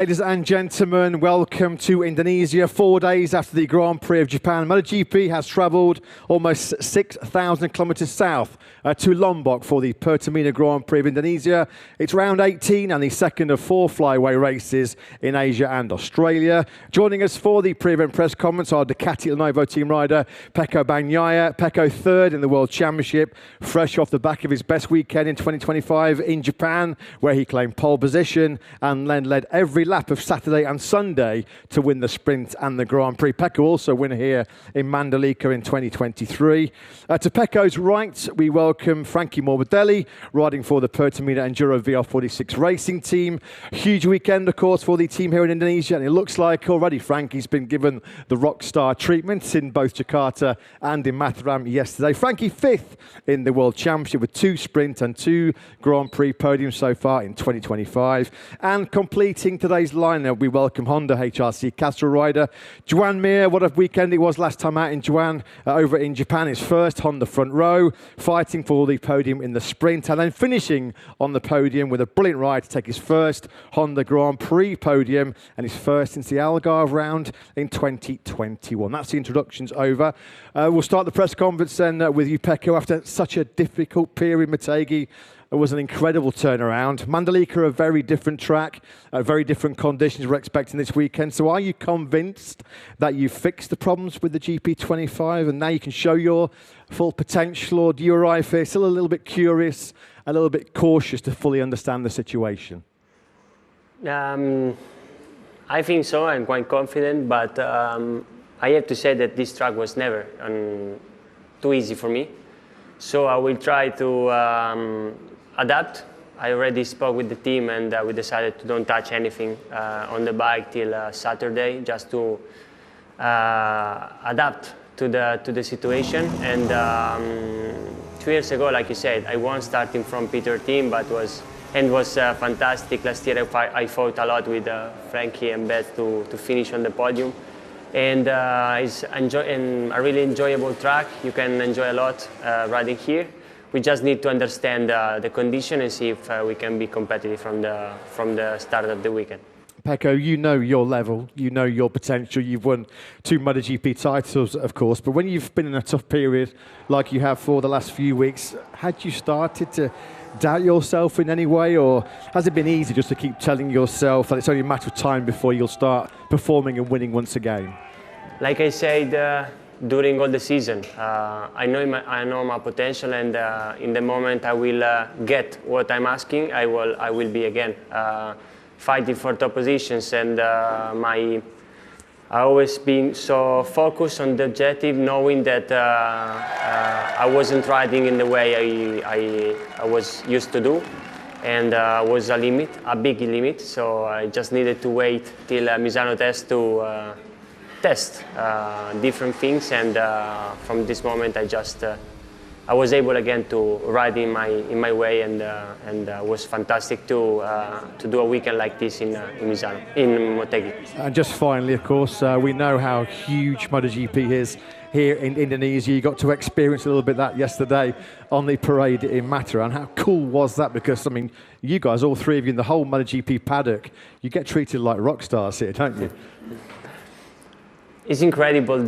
Ladies and gentlemen, welcome to Indonesia. 4 days after the Grand Prix of Japan, MotoGP has travelled almost 6,000 kilometres south to Lombok for the Pertamina Grand Prix of Indonesia. It's round 18 and the second of 4 flyaway races in Asia and Australia. Joining us for the pre-event press conference are Ducati Lenovo team rider Pecco Bagnaia. Pecco third in the World Championship, fresh off the back of his best weekend in 2025 in Japan, where he claimed pole position and then led every lap of Saturday and Sunday to win the sprint and the Grand Prix. Pecco also winner here in Mandalika in 2023. To Pecco's right, we welcome Frankie Morbidelli, riding for the Pertamina Enduro VR46 racing team. Huge weekend, of course, for the team here in Indonesia, and it looks like already Frankie's been given the rock star treatment in both Jakarta and in Mataram yesterday. Frankie fifth in the World Championship with 2 sprint and 2 Grand Prix podiums so far in 2025. And completing today's lineup, we welcome Honda HRC Castrol rider Juan Mir. What a weekend it was last time out in Juan over in Japan. His first Honda front row, fighting for the podium in the sprint and then finishing on the podium with a brilliant ride to take his first Honda Grand Prix podium and his first since the Algarve round in 2021. That's the introductions over. We'll start the press conference then with you, Pecco. After such a difficult period, Motegi, it was an incredible turnaround. Mandalika, a very different track, very different conditions we're expecting this weekend. So are you convinced that you've fixed the problems with the GP25 and now you can show your full potential, or do you arrive here still a little bit curious, a little bit cautious to fully understand the situation? I think so. I'm quite confident, but I have to say that this track was never too easy for me. So I will try to adapt. I already spoke with the team and we decided to don't touch anything on the bike till Saturday, just to adapt to the situation. And 2 years ago, like you said, I won starting from P13, but was fantastic. Last year I fought a lot with Frankie and Beth to finish on the podium. And it's a really enjoyable track. You can enjoy a lot riding here. We just need to understand the condition and see if we can be competitive from the start of the weekend. Pecco, you know your level, you know your potential. You've won 2 MotoGP titles, of course, but when you've been in a tough period like you have for the last few weeks, had you started to doubt yourself in any way, or has it been easy just to keep telling yourself that it's only a matter of time before you'll start performing and winning once again? Like I said, during all the season, I know my potential, and in the moment I will get what I'm asking, I will be again fighting for top positions. And I always been so focused on the objective, knowing that I wasn't riding in the way I was used to do, and was a limit, a big limit. So I just needed to wait till Misano test to test different things, and from this moment I was able again to ride in my way, and was fantastic to do a weekend like this in Misano, in Motegi. And just finally, of course, we know how huge MotoGP is here in Indonesia. You got to experience a little bit that yesterday on the parade in Mataram. How cool was that? Because, I mean, you guys, all 3 of you in the whole MotoGP paddock, you get treated like rock stars here, don't you? It's incredible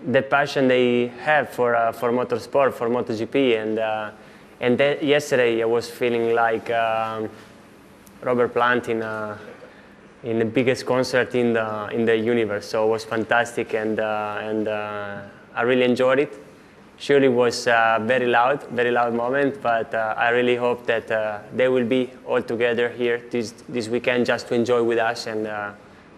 the passion they have for motorsport, for MotoGP, and yesterday I was feeling like Robert Plant in the biggest concert in the universe. So it was fantastic, and I really enjoyed it. Surely it was a very loud moment, but I really hope that they will be all together here this weekend just to enjoy with us, and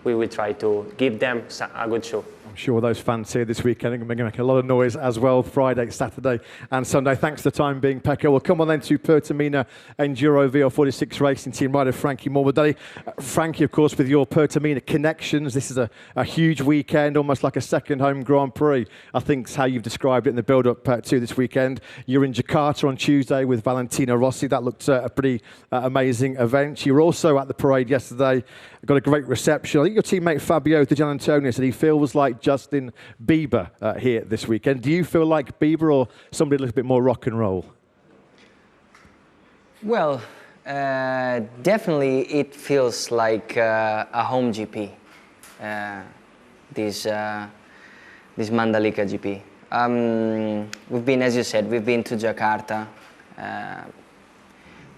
we will try to give them a good show. I'm sure those fans here this weekend are going to make a lot of noise as well, Friday, Saturday and Sunday. Thanks for the time being, Pecco. We'll come on then to Pertamina Enduro VR46 racing team rider Frankie Morbidelli. Frankie, of course, with your Pertamina connections, this is a huge weekend, almost like a second home Grand Prix. I think is how you've described it in the build-up to this weekend. You're in Jakarta on Tuesday with Valentino Rossi. That looked a pretty amazing event. You were also at the parade yesterday, got a great reception. I think your teammate Fabio Di Gianantonio said he feels like Justin Bieber here this weekend. Do you feel like Bieber or somebody a little bit more rock and roll? Well, Definitely, it feels like a home GP. This Mandalika GP. We've been, as you said, we've been to Jakarta.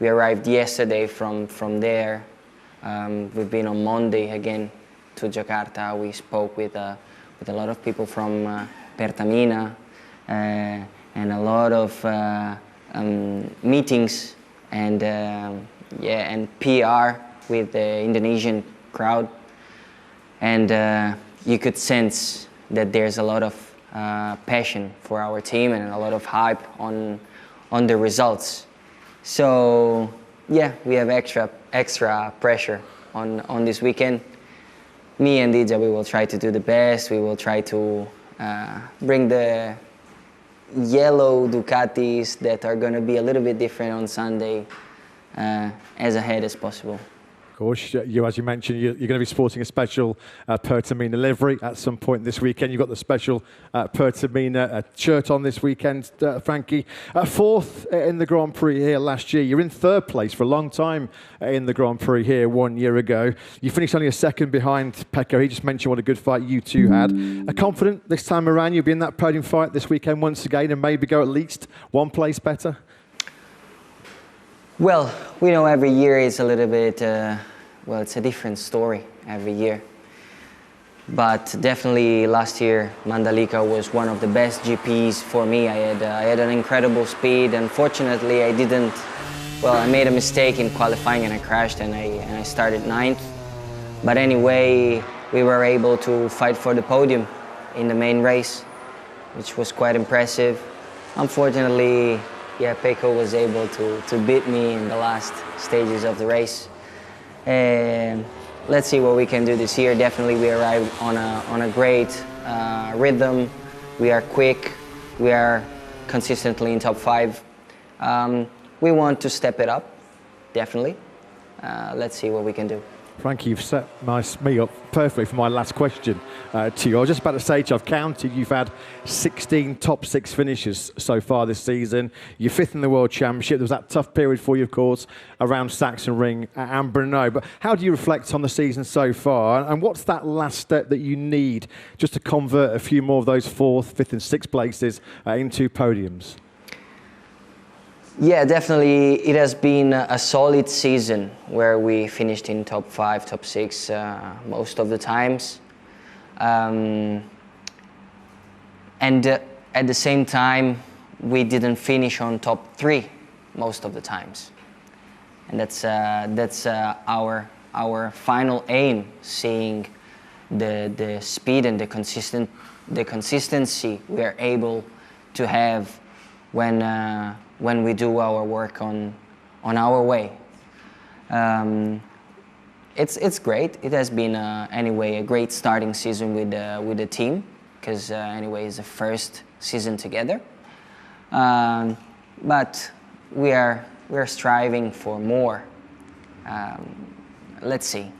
We arrived yesterday from there. We've been on Monday again to Jakarta. We spoke with a lot of people from Pertamina and a lot of meetings and PR with the Indonesian crowd. And you could sense that there's a lot of passion for our team and a lot of hype on the results. So yeah, we have extra pressure on this weekend. Me and Dija, we will try to do the best. We will try to bring the yellow Ducatis that are going to be a little bit different on Sunday as ahead as possible. Of course, as you mentioned, you're going to be sporting a special Pertamina livery at some point this weekend. You've got the special Pertamina shirt on this weekend, Frankie. Fourth in the Grand Prix here last year. You're in third place for a long time in the Grand Prix here 1 year ago. You finished only a second behind Pecco. He just mentioned what a good fight you two had. Confident this time around you'll be in that podium fight this weekend once again and maybe go at least one place better? Well, we know every year is a little bit, well, it's a different story every year. But definitely last year, Mandalika was one of the best GPs for me. I had an incredible speed. Unfortunately, I made a mistake in qualifying and I crashed and I started 9th. But anyway, we were able to fight for the podium in the main race, which was quite impressive. Unfortunately, yeah, Pecco was able to beat me in the last stages of the race. And let's see what we can do this year. Definitely we arrived on a great rhythm. We are quick. We are consistently in top 5. We want to step it up, definitely. Let's see what we can do. Frankie, you've set me up perfectly for my last question to you. I was just about to say to you, I've counted, you've had 16 top 6 finishes so far this season. You're 5th in the World Championship. There was that tough period for you, of course, around Sachsenring and Brno. But how do you reflect on the season so far? And what's that last step that you need just to convert a few more of those 4th, 5th and 6th places into podiums? Yeah, definitely. It has been a solid season where we finished in top 5, top 6 most of the times. And at the same time, we didn't finish on top 3 most of the times. And that's our final aim, seeing the speed and the consistency we are able to have when we do our work on our way. It's great. It has been anyway a great starting season with the team, because anyway it's the first season together. But we are striving for more. Let's see.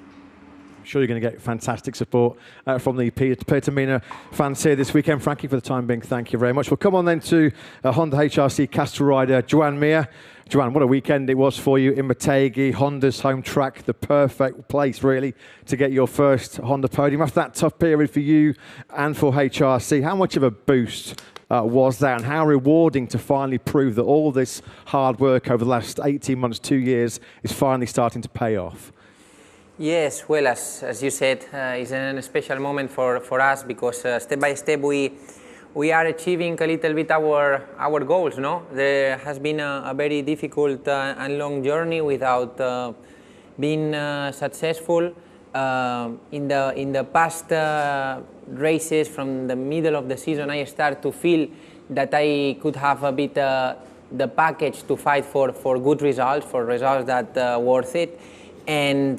Sure, you're going to get fantastic support from the Pertamina fans here this weekend. Frankie, for the time being, thank you very much. We'll come on then to Honda HRC Castle rider Joan Mir. Joan, what a weekend it was for you in Motegi, Honda's home track, the perfect place really to get your first Honda podium. After that tough period for you and for HRC, how much of a boost was that, and how rewarding to finally prove that all this hard work over the last 18 months, 2 years is finally starting to pay off? Yes, well, as you said, it's a special moment for us, because step by step we are achieving a little bit our goals. No, there has been a very difficult and long journey without being successful. In the past races, from the middle of the season, I start to feel that I could have a bit the package to fight for good results, for results that worth it. And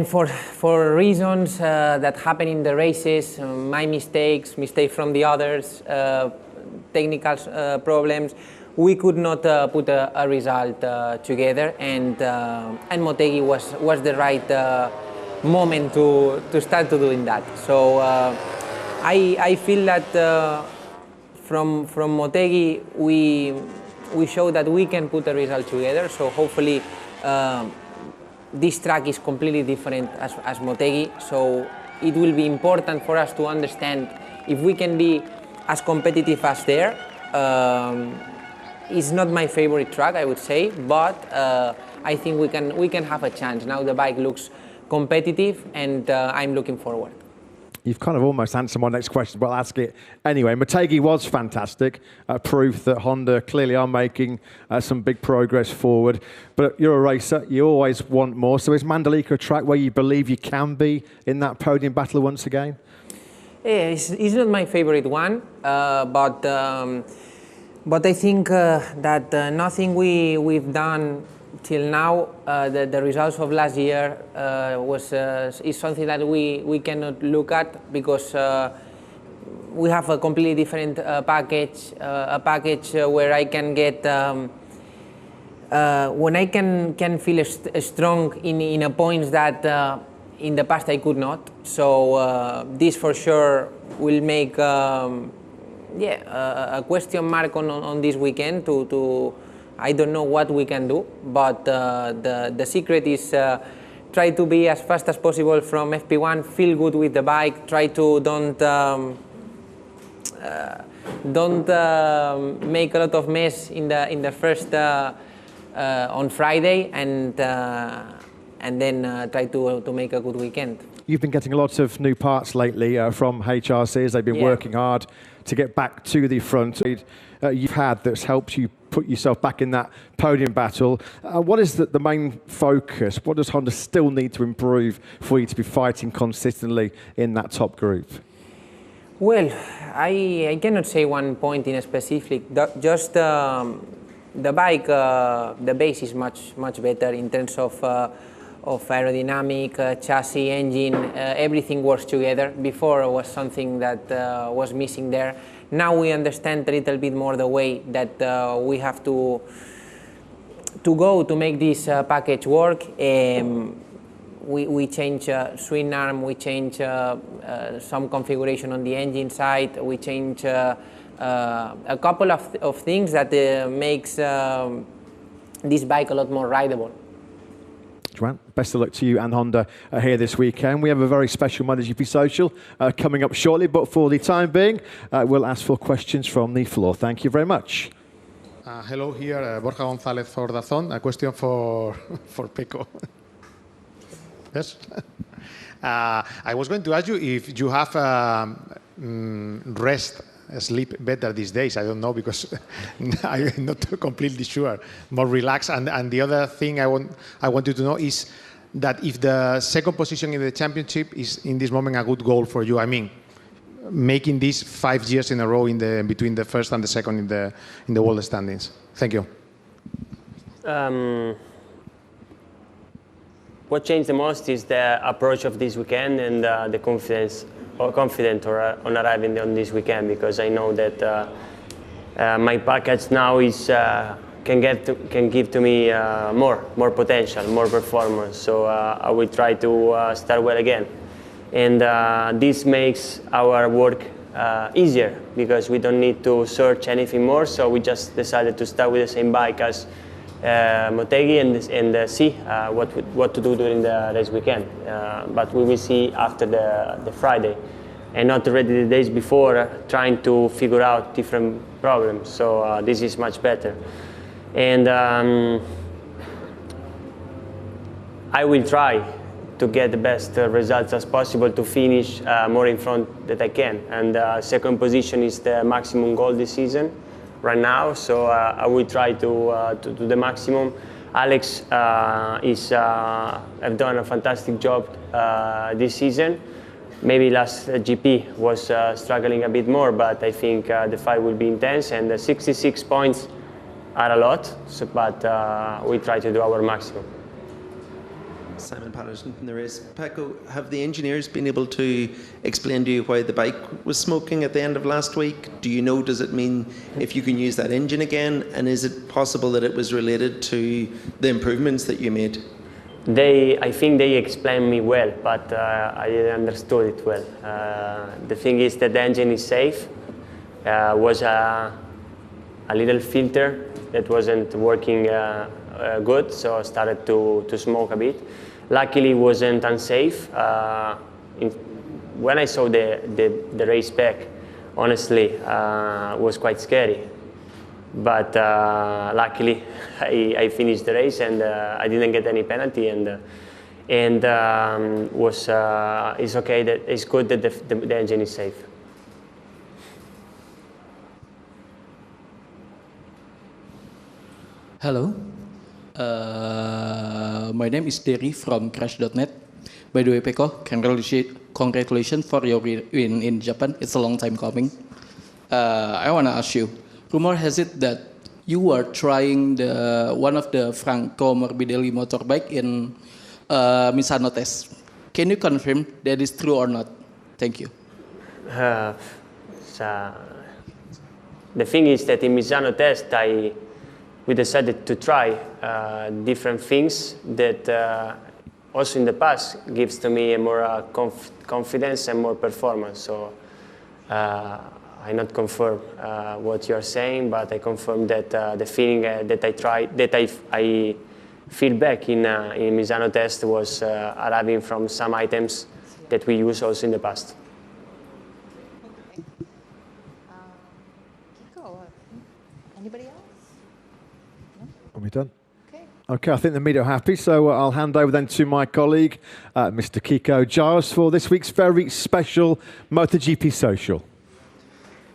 for reasons that happen in the races, my mistakes from the others, technical problems, we could not put a result together, and Motegi was the right moment to start to doing that. So I feel that from Motegi we show that we can put a result together. So hopefully this track is completely different as Motegi. So it will be important for us to understand if we can be as competitive as there. It's not my favorite track, I would say, but I think we can have a chance. Now the bike looks competitive, and I'm looking forward. You've kind of almost answered my next question, but I'll ask it anyway. Motegi was fantastic, proof that Honda clearly are making some big progress forward. But you're a racer, you always want more. So is Mandalika a track where you believe you can be in that podium battle once again? Yeah, it's not my favorite one, but I think that nothing we've done till now, the results of last year is something that we cannot look at, because we have a completely different package, a package where I can get when I can feel strong in a points that in the past I could not. So this for sure will make a question mark on this weekend to I don't know what we can do, but the secret is try to be as fast as possible from FP1, feel good with the bike, try to don't make a lot of mess in the first on Friday, and then try to make a good weekend. You've been getting a lot of new parts lately from HRCs. They've been working hard to get back to the front. You've had that's helped you put yourself back in that podium battle. What is the main focus? What does Honda still need to improve for you to be fighting consistently in that top group? Well, I cannot say one point in a specific. Just the bike, the base is much better in terms of aerodynamic, chassis, engine, everything works together. Before it was something that was missing there. Now we understand a little bit more the way that we have to go to make this package work. We change swing arm, we change some configuration on the engine side, we change a couple of things that makes this bike a lot more rideable. Joan, best of luck to you and Honda here this weekend. We have a very special MotoGP social coming up shortly, but for the time being, we'll ask for questions from the floor. Thank you very much. Hello, here Borja González for DAZN. A question for Pecco. Yes. I was going to ask you if you have sleep better these days. I don't know, because I'm not completely sure. More relaxed. And the other thing I wanted to know is that if the second position in the championship is in this moment a good goal for you. I mean, making this 5 years in a row between the first and the second in the world standings. Thank you. What changed the most is the approach of this weekend and the confidence on arriving on this weekend, because I know that my package now is can give to me more potential, more performance. So I will try to start well again, and this makes our work easier, because we don't need to search anything more. So we just decided to start with the same bike as Motegi and see what to do during the race weekend. But we will see after the Friday, and not already the days before trying to figure out different problems. So this is much better. And I will try to get the best results as possible to finish more in front that I can. And second position is the maximum goal this season right now, so I will try to do the maximum. Alex have done a fantastic job this season. Maybe last GP was struggling a bit more, but I think the fight will be intense, and the 66 points are a lot, so, but we try to do our maximum. Simon Patterson from the race. Pecco, have the engineers been able to explain to you why the bike was smoking at the end of last week? Do you know, does it mean if you can use that engine again? And is it possible that it was related to the improvements that you made? I think they explained me well, but I didn't understood it well. The thing is that the engine is safe. Was a little filter that wasn't working good, so I started to smoke a bit. Luckily, it wasn't unsafe. When I saw the race back, honestly, it was quite scary. But luckily, I finished the race and I didn't get any penalty, and it's okay. That it's good that the engine is safe. Hello, my name is Derry from Crash.net. By the way, Peko, congratulations for your win in Japan. It's a long time coming. I want to ask you, rumor has it that you were trying one of the Franco Morbidelli motorbike in Misano test. Can you confirm that is true or not? Thank you. The thing is that in Misano test, we decided to try different things that also in the past gives to me a more confidence and more performance. So I not confirm what you are saying, but I confirm that the feeling that I feel back in Misano test was arriving from some items that we used also in the past. Kiko, anybody else? Are we done? Okay, I think the media are happy, so I'll hand over then to my colleague, Mr. Kiko Giles, for this week's very special MotoGP Social.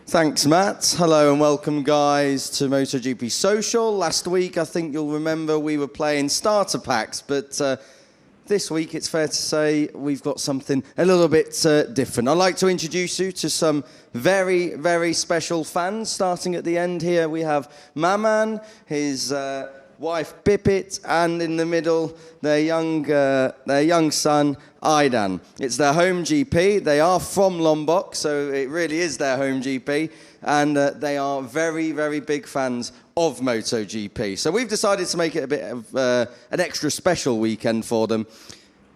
Thanks, Matt. Hello and welcome, guys, to MotoGP Social. Last week, I think you'll remember we were playing starter packs, but this week, it's fair to say we've got something a little bit different. I'd like to introduce you to some very, very special fans. Starting at the end here, we have Maman, his wife Pipit, and in the middle, their young son, Aidan. It's their home GP. They are from Lombok, so it really is their home GP, and they are very, very big fans of MotoGP. So we've decided to make it a bit of an extra special weekend for them.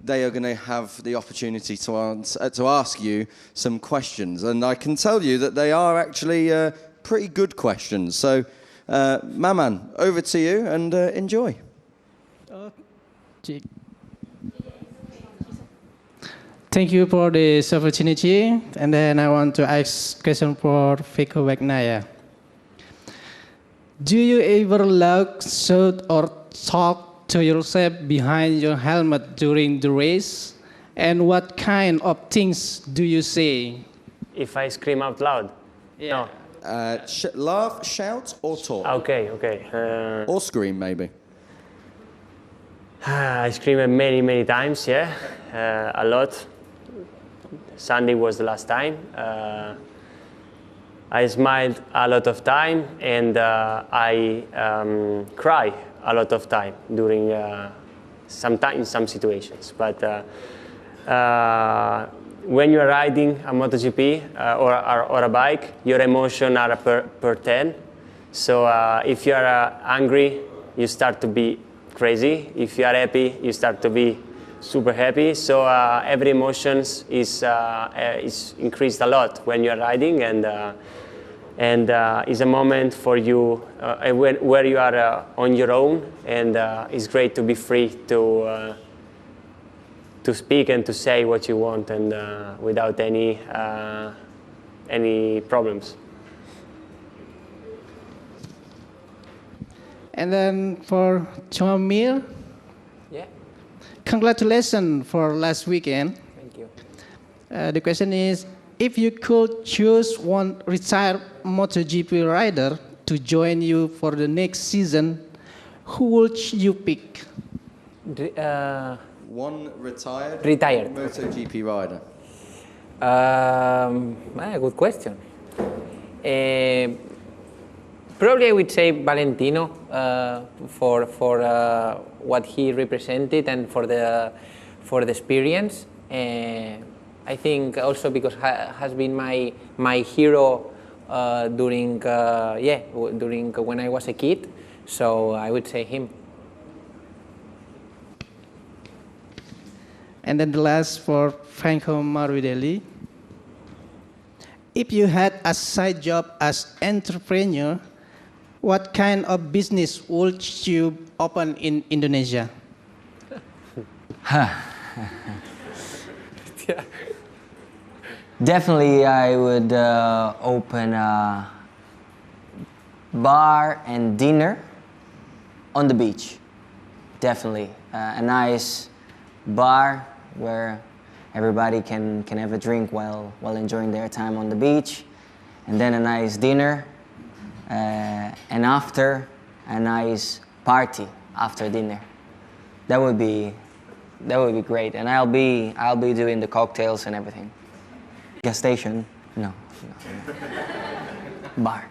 They are going to have the opportunity to ask you some questions, and I can tell you that they are actually pretty good questions. So, Maman, over to you, and enjoy. Thank you for this opportunity. And then I want to ask question for Feko Wagnaya. Do you ever look, shout, or talk to yourself behind your helmet during the race? And what kind of things do you say? If I scream out loud? Yeah. No. Laugh, shout, or talk. Okay. Or scream, maybe. I screamed many times, yeah, a lot. Sunday was the last time. I smiled a lot of time, and I cry a lot of time during in some situations. But when you're riding a MotoGP or a bike, your emotions are per 10. So if you are angry, you start to be crazy. If you are happy, you start to be super happy. So every emotion is increased a lot when you're riding, and is a moment for you where you are on your own, and it's great to be free to speak and to say what you want, and without any problems. And then for Chomir, Yeah, congratulations for last weekend. thank you. The question is, if you could choose one retired MotoGP rider to join you for the next season, who would you pick? One retired MotoGP rider. Good question. Probably I would say Valentino for what he represented and for the experience. I think also because has been my hero during when I was a kid. So I would say him. And then the last for Franco Morbidelli. If you had a side job as entrepreneur, what kind of business would you open in Indonesia? Definitely, I would open a bar and dinner on the beach. Definitely, a nice bar where everybody can have a drink while enjoying their time on the beach, and then a nice dinner, and after a nice party after dinner. That would be great, and I'll be doing the cocktails and everything. Gas station? No. Bar.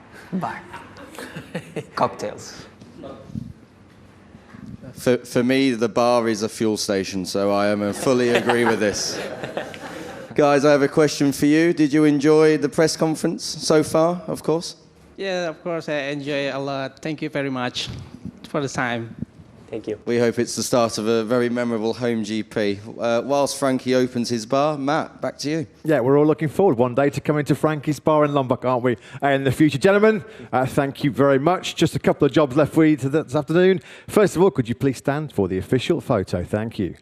Cocktails. For me, the bar is a fuel station, so I fully agree with this. Guys, I have a question for you. Did you enjoy the press conference so far, of course? Yeah, of course, I enjoy a lot. Thank you very much for the time. Thank you. We hope it's the start of a very memorable home GP. Whilst Frankie opens his bar, Matt, back to you. Yeah, we're all looking forward one day to coming to Frankie's bar in Lombok, aren't we? In the future. Gentlemen, thank you very much. Just a couple of jobs left for you this afternoon. First of all, could you please stand for the official photo? Thank you.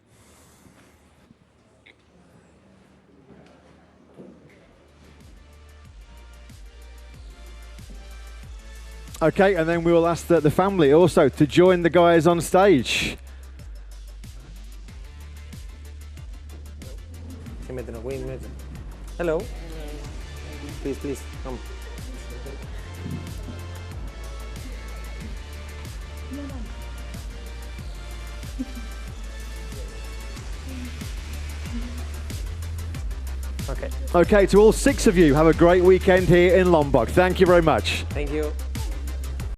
Okay, and then we will ask the family also to join the guys on stage. Hello. Please, come. Okay, to all 6 of you, have a great weekend here in Lombok. Thank you very much. Thank you.